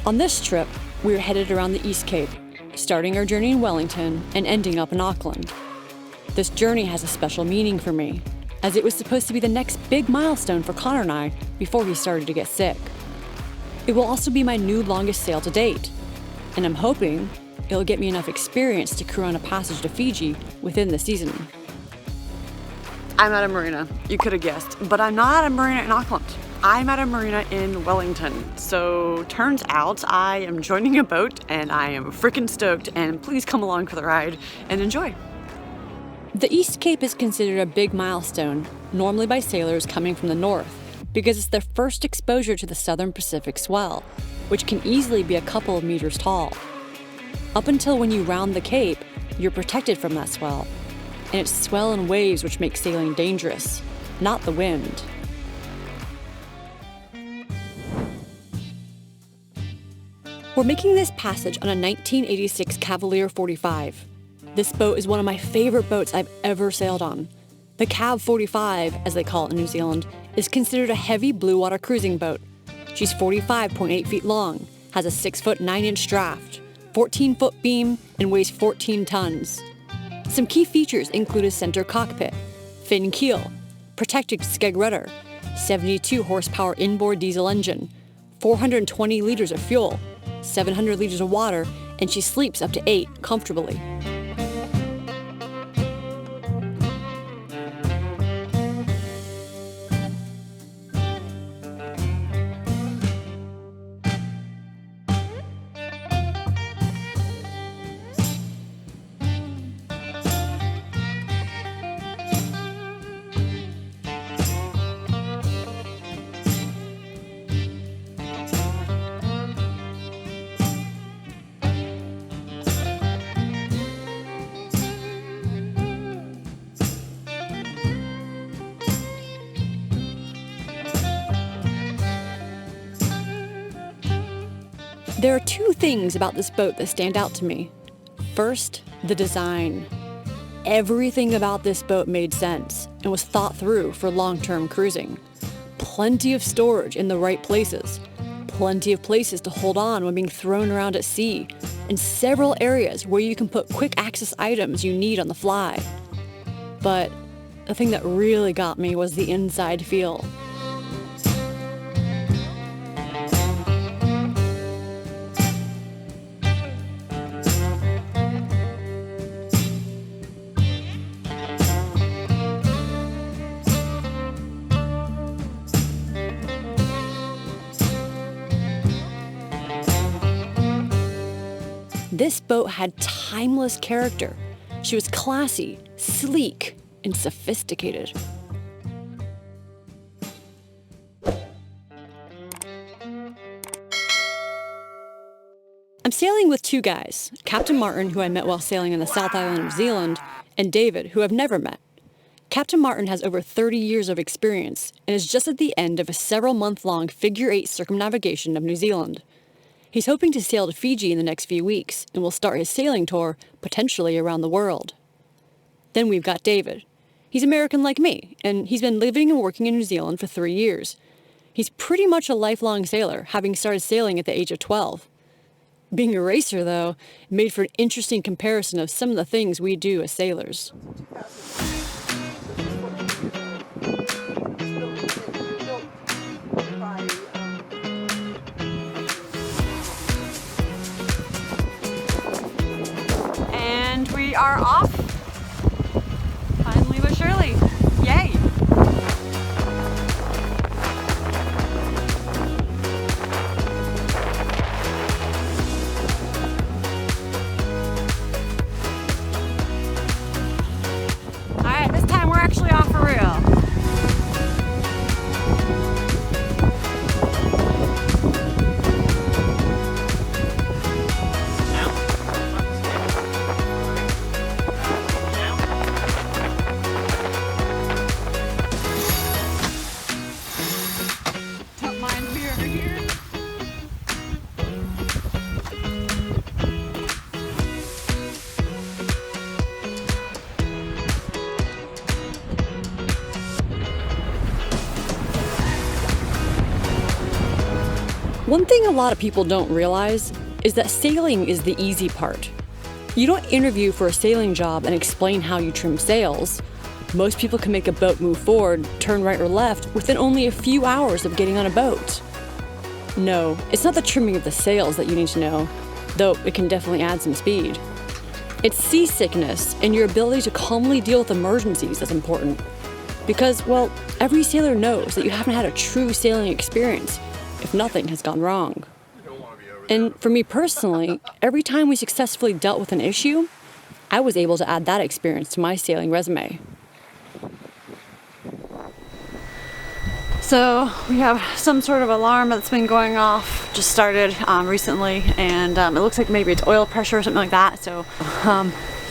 On this trip, we were headed around the East Cape, starting our journey in Wellington and ending up in Auckland. This journey has a special meaning for me, as it was supposed to be the next big milestone for Connor and I before he started to get sick. It will also be my new longest sail to date, and I'm hoping it'll get me enough experience to crew on a passage to Fiji within the season. I'm at a marina, you could have guessed, but I'm not at a marina in Auckland. I'm at a marina in Wellington. So turns out I am joining a boat and I am freaking stoked, and please come along for the ride and enjoy. The East Cape is considered a big milestone, normally by sailors coming from the north, because it's their first exposure to the Southern Pacific swell, which can easily be a couple of meters tall. Up until when you round the Cape, you're protected from that swell, and it's swell and waves which make sailing dangerous, not the wind. We're making this passage on a 1986 Cavalier 45. This boat is one of my favorite boats I've ever sailed on. The Cav 45, as they call it in New Zealand, is considered a heavy blue water cruising boat. She's 45.8 feet long, has a 6-foot 9-inch draft, 14-foot beam, and weighs 14 tons. Some key features include a center cockpit, fin keel, protected skeg rudder, 72 horsepower inboard diesel engine, 420 liters of fuel, 700 liters of water, and she sleeps up to 8 comfortably. There are two things about this boat that stand out to me. First, the design. Everything about this boat made sense and was thought through for long-term cruising. Plenty of storage in the right places, plenty of places to hold on when being thrown around at sea, and several areas where you can put quick access items you need on the fly. But the thing that really got me was the inside feel. This boat had timeless character. She was classy, sleek, and sophisticated. I'm sailing with two guys, Captain Martin, who I met while sailing in the South Island of New Zealand, and David, who I've never met. Captain Martin has over 30 years of experience and is just at the end of a several-month-long figure-8 circumnavigation of New Zealand. He's hoping to sail to Fiji in the next few weeks and will start his sailing tour, potentially around the world. Then we've got David. He's American like me, and he's been living and working in New Zealand for 3 years. He's pretty much a lifelong sailor, having started sailing at the age of 12. Being a racer, though, made for an interesting comparison of some of the things we do as sailors. And we are off, finally but surely. Yay! Alright, this time we're actually off for real. One thing a lot of people don't realize is that sailing is the easy part. You don't interview for a sailing job and explain how you trim sails. Most people can make a boat move forward, turn right or left, within only a few hours of getting on a boat. No, it's not the trimming of the sails that you need to know, though it can definitely add some speed. It's seasickness and your ability to calmly deal with emergencies that's important. Because, well, every sailor knows that you haven't had a true sailing experience if nothing has gone wrong. And for me personally, every time we successfully dealt with an issue, I was able to add that experience to my sailing resume. So we have some sort of alarm that's been going off, just started recently, and it looks like maybe it's oil pressure or something like that. So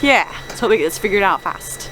yeah, let's hope we get this figured out fast.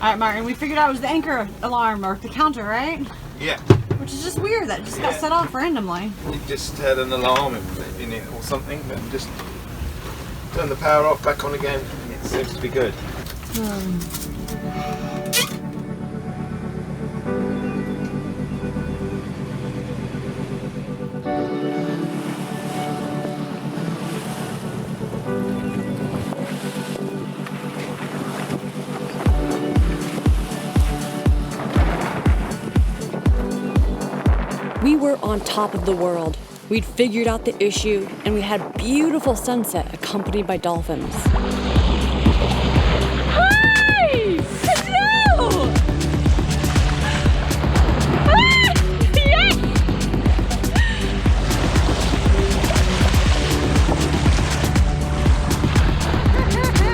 Alright, Martin, we figured out it was the anchor alarm or the counter, right? Yeah. Which is just weird that it just got set off randomly. It just had an alarm in it or something, but just turn the power off, back on again. It seems to be good. We were on top of the world. We'd figured out the issue, and we had beautiful sunset accompanied by dolphins. Hi! Hello! Ah! Yes!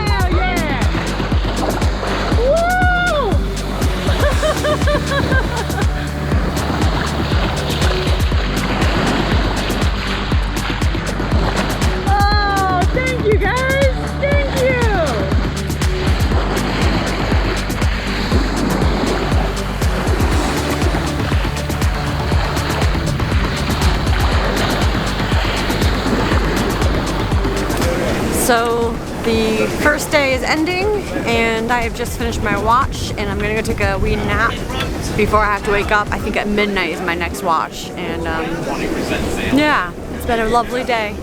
Hell yeah! Woo! Thank you guys! Thank you! So the first day is ending and I have just finished my watch and I'm gonna go take a wee nap before I have to wake up. I think at midnight is my next watch, and yeah, it's been a lovely day.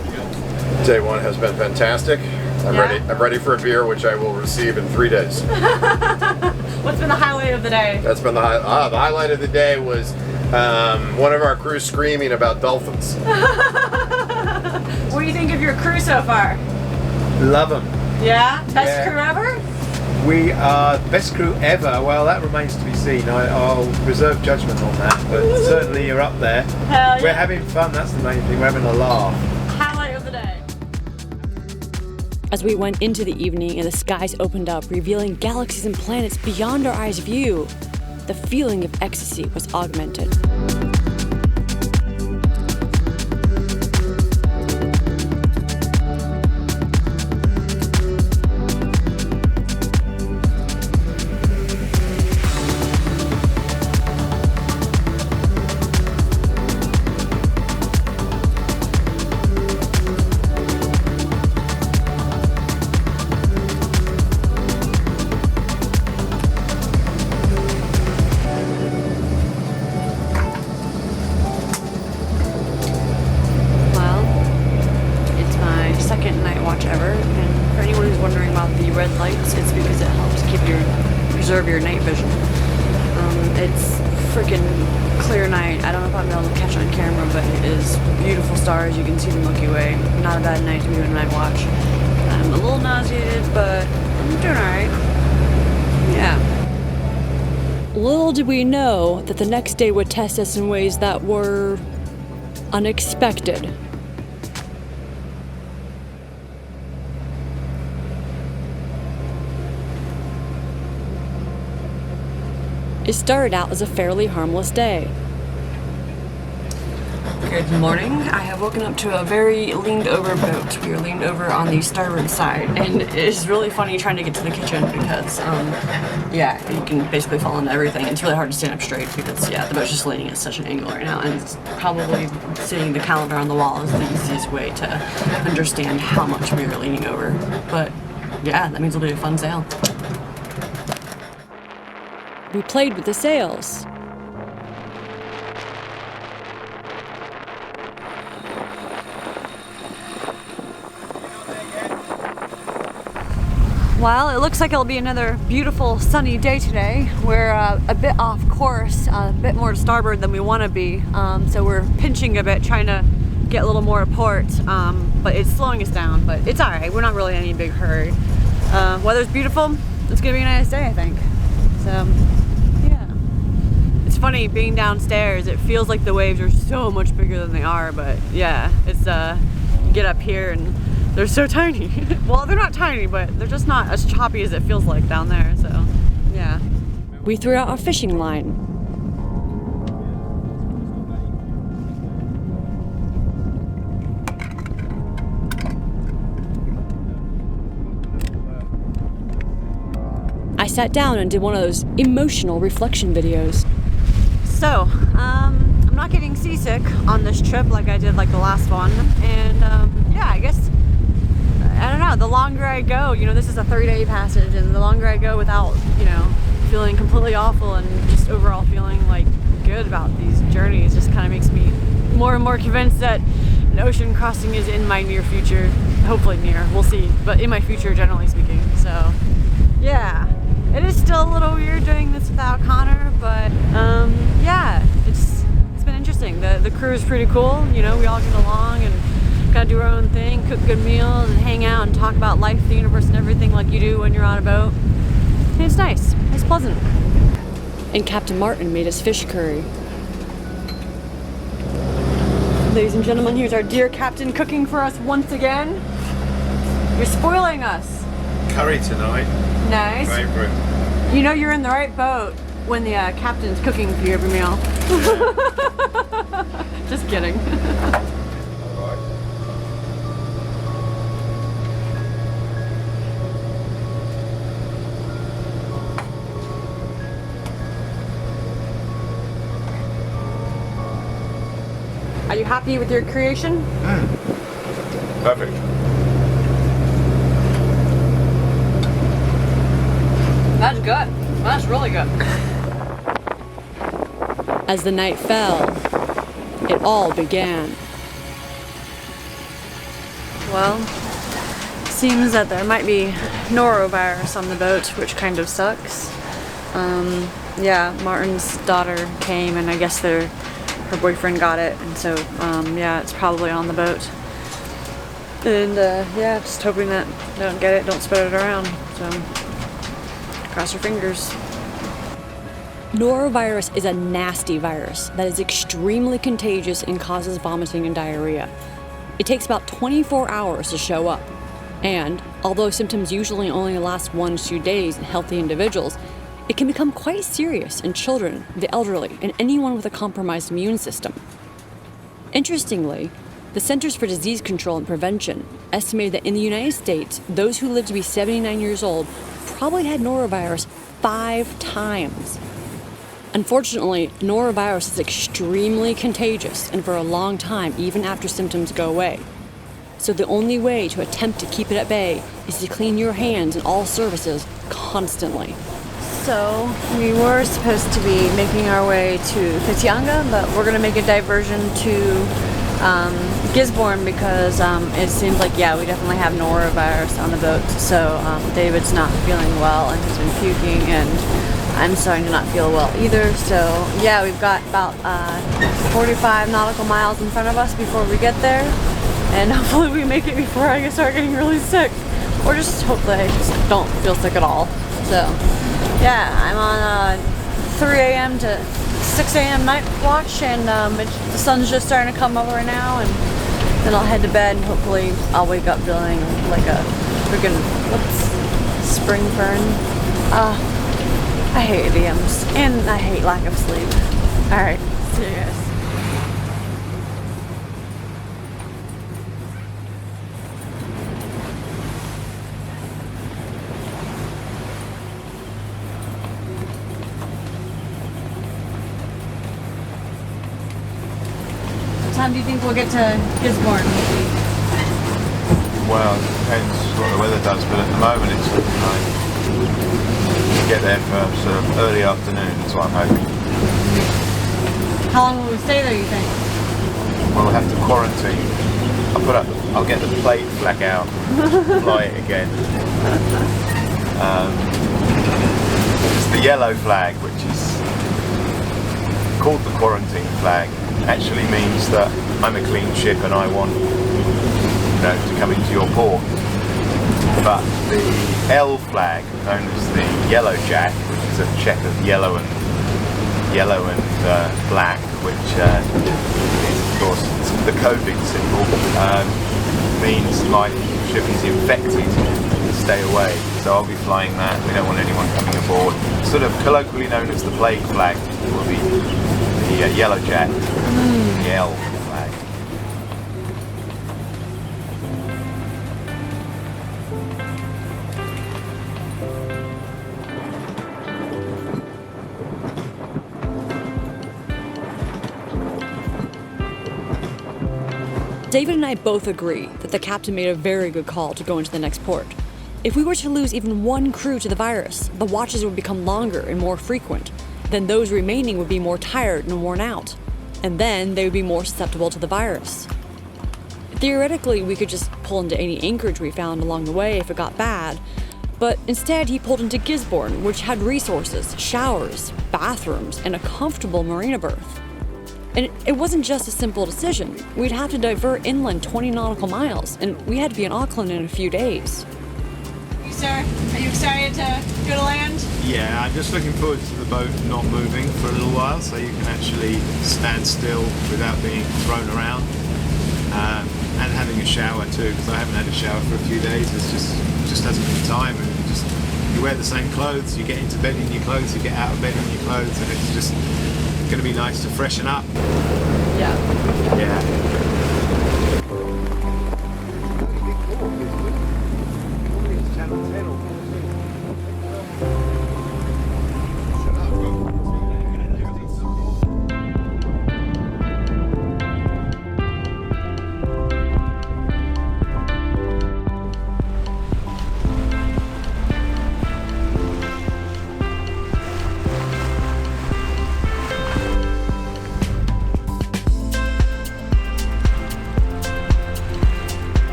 Day one has been fantastic. I'm ready for a beer, which I will receive in 3 days. What's been the highlight of the day? That's been the highlight of the day was one of our crew screaming about dolphins. What do you think of your crew so far? Love them. Yeah? Best crew ever? We are best crew ever. Well, that remains to be seen. I'll reserve judgment on that, but certainly you're up there. Hell yeah. We're having fun, that's the main thing. We're having a laugh. Highlight of the day. As we went into the evening and the skies opened up, revealing galaxies and planets beyond our eyes' view, the feeling of ecstasy was augmented. Preserve your night vision. It's freaking clear night. I don't know if I'm able to catch on camera, but it is beautiful stars. You can see the Milky Way. Not a bad night to be doing a night watch. I'm a little nauseated, but I'm doing alright. Yeah. Little did we know that the next day would test us in ways that were unexpected. It started out as a fairly harmless day. Good morning. I have woken up to a very leaned over boat. We are leaned over on the starboard side, and it's really funny trying to get to the kitchen because, yeah, you can basically fall into everything. It's really hard to stand up straight because, yeah, the boat's just leaning at such an angle right now, and it's probably seeing the calendar on the wall is the easiest way to understand how much we are leaning over. But, yeah, that means it'll be a fun sail. We played with the sails. Well, it looks like it'll be another beautiful sunny day today. We're a bit off course, a bit more to starboard than we want to be. So we're pinching a bit, trying to get a little more port, but it's slowing us down, but it's all right. We're not really in any big hurry. Weather's beautiful. It's gonna be a nice day, I think. So, yeah. It's funny being downstairs. It feels like the waves are so much bigger than they are, but yeah, it's, you get up here and they're so tiny. Well, they're not tiny, but they're just not as choppy as it feels like down there, so yeah. We threw out our fishing line. I sat down and did one of those emotional reflection videos. So, I'm not getting seasick on this trip like I did like the last one, and yeah, I guess I don't know, the longer I go, you know, this is a 3-day passage, and the longer I go without, you know, feeling completely awful and just overall feeling like good about these journeys just kind of makes me more and more convinced that an ocean crossing is in my near future. Hopefully near, we'll see, but in my future generally speaking. So yeah, it is still a little weird doing this without Connor, but yeah, it's been interesting. The crew is pretty cool, you know, we all get along and gotta do our own thing, cook good meals, and hang out and talk about life, the universe, and everything like you do when you're on a boat. And it's nice. It's pleasant. And Captain Martin made us fish curry. Ladies and gentlemen, here's our dear captain cooking for us once again. You're spoiling us. Curry tonight. Nice. Favorite. You know you're in the right boat when the captain's cooking for you every meal. Just kidding. Are you happy with your creation? Perfect. That's good. That's really good. As the night fell, it all began. Well, seems that there might be Norovirus on the boat, which kind of sucks. Yeah, Martin's daughter came, and I guess her boyfriend got it, and so yeah, it's probably on the boat. And yeah, just hoping that they don't get it, don't spread it around. So cross your fingers. Norovirus is a nasty virus that is extremely contagious and causes vomiting and diarrhea. It takes about 24 hours to show up, and although symptoms usually only last 1 to 2 days in healthy individuals, it can become quite serious in children, the elderly, and anyone with a compromised immune system. Interestingly, the Centers for Disease Control and Prevention estimated that in the United States, those who lived to be 79 years old probably had norovirus 5 times. Unfortunately, norovirus is extremely contagious, and for a long time, even after symptoms go away. So the only way to attempt to keep it at bay is to clean your hands and all surfaces constantly. So we were supposed to be making our way to Katianga, but we're going to make a diversion to Gisborne because it seems like, yeah, we definitely have norovirus on the boat. So David's not feeling well and he's been puking, and I'm starting to not feel well either. So yeah, we've got about 45 nautical miles in front of us before we get there, and hopefully we make it before I start getting really sick, or just hopefully I just don't feel sick at all. So yeah, I'm on 3 a.m. to 6 a.m. night watch, and the sun's just starting to come over now, and then I'll head to bed, and hopefully I'll wake up feeling like a freaking, spring fern. I hate idioms, and I hate lack of sleep. Alright, see you guys. time do you think we'll get to Gisborne? Well, it depends what the weather does, but at the moment it's looking like we get there for sort of early afternoon, is what I'm hoping. How long will we stay there, you think? Well, we'll have to quarantine. I'll get the plate flag out, fly it again. It's the yellow flag, which is called the quarantine flag, actually means that I'm a clean ship and I want, to come into your port. But the L flag, known as the yellow jack, which is a check of yellow and black, which is of course the COVID symbol, means my ship is infected. Stay away. So I'll be flying that. We don't want anyone coming aboard. Sort of colloquially known as the plague flag will be the yellow jack, the L flag. David and I both agree that the captain made a very good call to go into the next port. If we were to lose even one crew to the virus, the watches would become longer and more frequent. Then those remaining would be more tired and worn out. And then they would be more susceptible to the virus. Theoretically, we could just pull into any anchorage we found along the way if it got bad. But instead, he pulled into Gisborne, which had resources, showers, bathrooms, and a comfortable marina berth. And it wasn't just a simple decision. We'd have to divert inland 20 nautical miles, and we had to be in Auckland in a few days. Sir, are you excited to go to land? Yeah, I'm just looking forward to the boat not moving for a little while, so you can actually stand still without being thrown around, and having a shower too, because I haven't had a shower for a few days. It's just hasn't been time, and you wear the same clothes, you get into bed in your clothes, you get out of bed in your clothes, and it's just going to be nice to freshen up. Yeah. Yeah.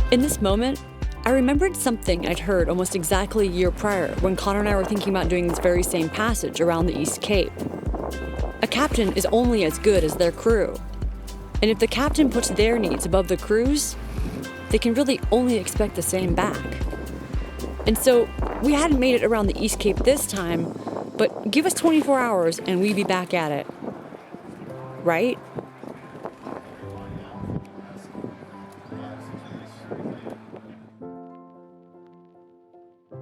In this moment, I remembered something I'd heard almost exactly a year prior when Connor and I were thinking about doing this very same passage around the East Cape. A captain is only as good as their crew. And if the captain puts their needs above the crew's, they can really only expect the same back. And so we hadn't made it around the East Cape this time, but give us 24 hours and we'd be back at it. Right?